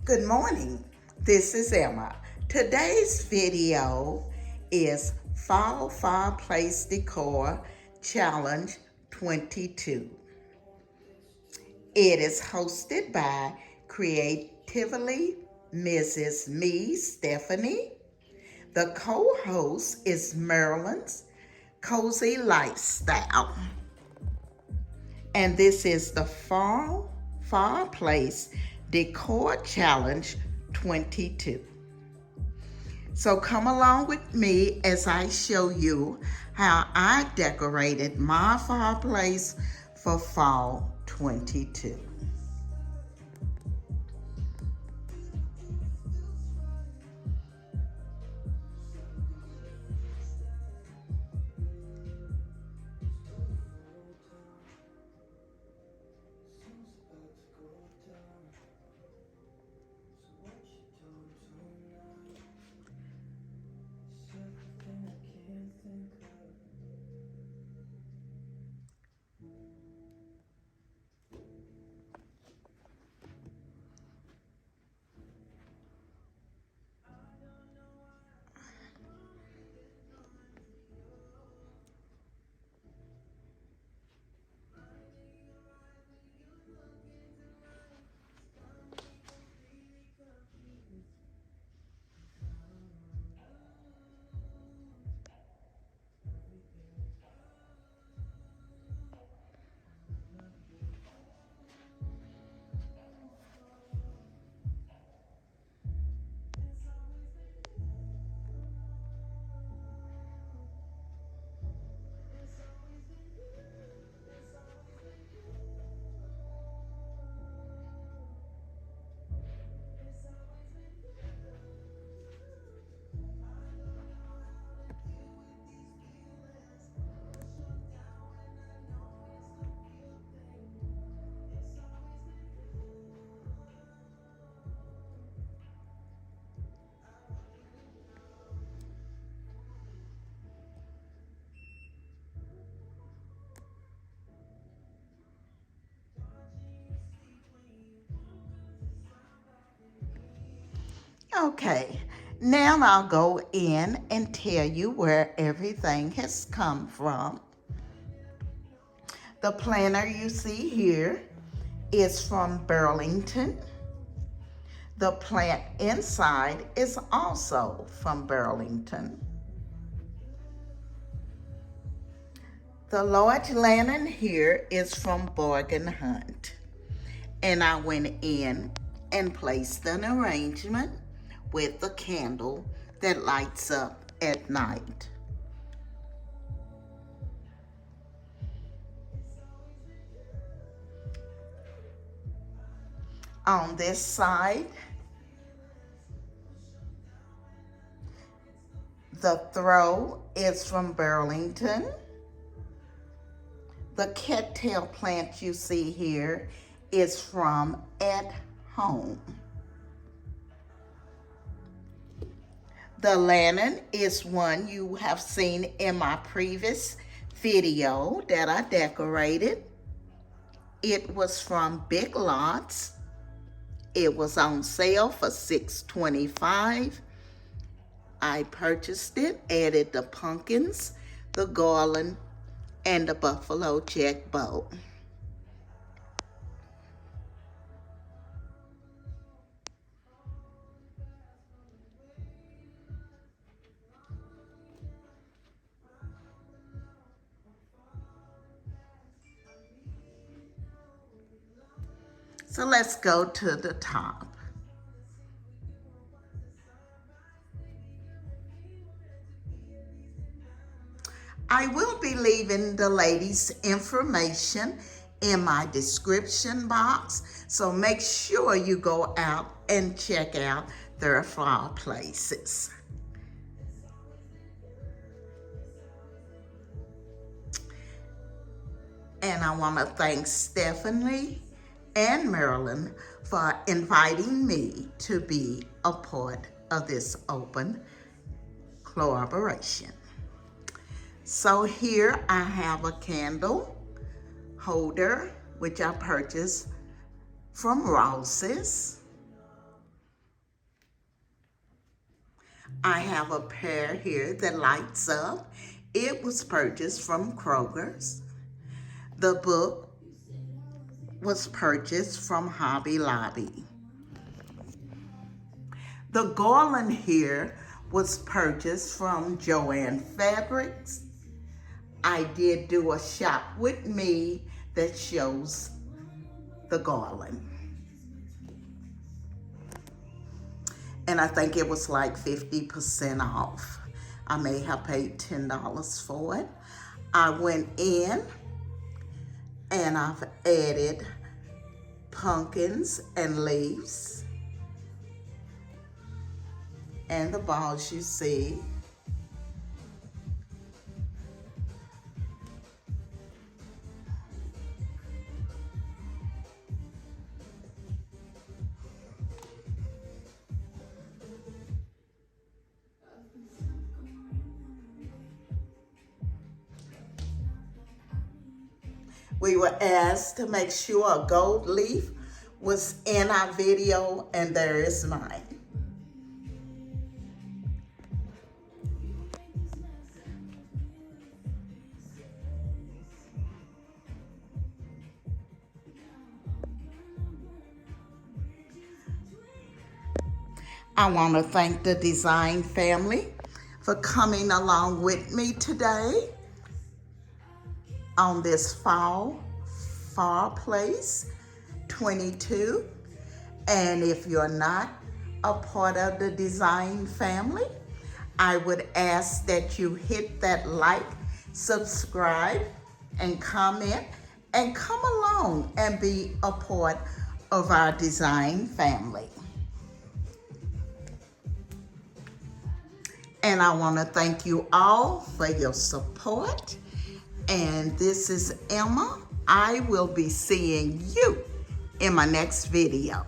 Good morning. This is Emma. Today's video is Fall Fireplace Decor Challenge 22. It is hosted by Creatively Mrs. Me, Stephanie. The co-host is Marilyn's Cozy Lifestyle. And this is the Fall Fireplace Decor Challenge 22. So come along with me as I show you how I decorated my fireplace for Fall 22. Okay, now I'll go in and tell you where everything has come from. The planner you see here is from Burlington. The plant inside is also from Burlington. The large lantern here is from Bargain Hunt. And I went in and placed an arrangement with the candle that lights up at night. On this side, the throw is from Burlington. The cattail plant you see here is from At Home. The lantern is one you have seen in my previous video that I decorated. It was from Big Lots. It was on sale for $6.25. I purchased it, added the pumpkins, the garland, and the buffalo check bow. So let's go to the top. I will be leaving the ladies' information in my description box, so make sure you go out and check out their fireplaces. And I want to thank Stephanie and Marilyn for inviting me to be a part of this open collaboration. So here I have a candle holder, which I purchased from Ross's. I have a pair here that lights up. It was purchased from Kroger's. The book was purchased from Hobby Lobby. The garland here was purchased from Joann Fabrics. I did do a shop with me that shows the garland. And I think it was like 50% off. I may have paid $10 for it. I went in and I've added pumpkins and leaves and the balls you see. We were asked to make sure a gold leaf was in our video, and there is mine. I want to thank the design family for coming along with me today on this fall Fireplace 22. And if you're not a part of the design family, I would ask that you hit that like, subscribe, and comment, and come along and be a part of our design family. And I want to thank you all for your support. And this is Emma. I will be seeing you in my next video.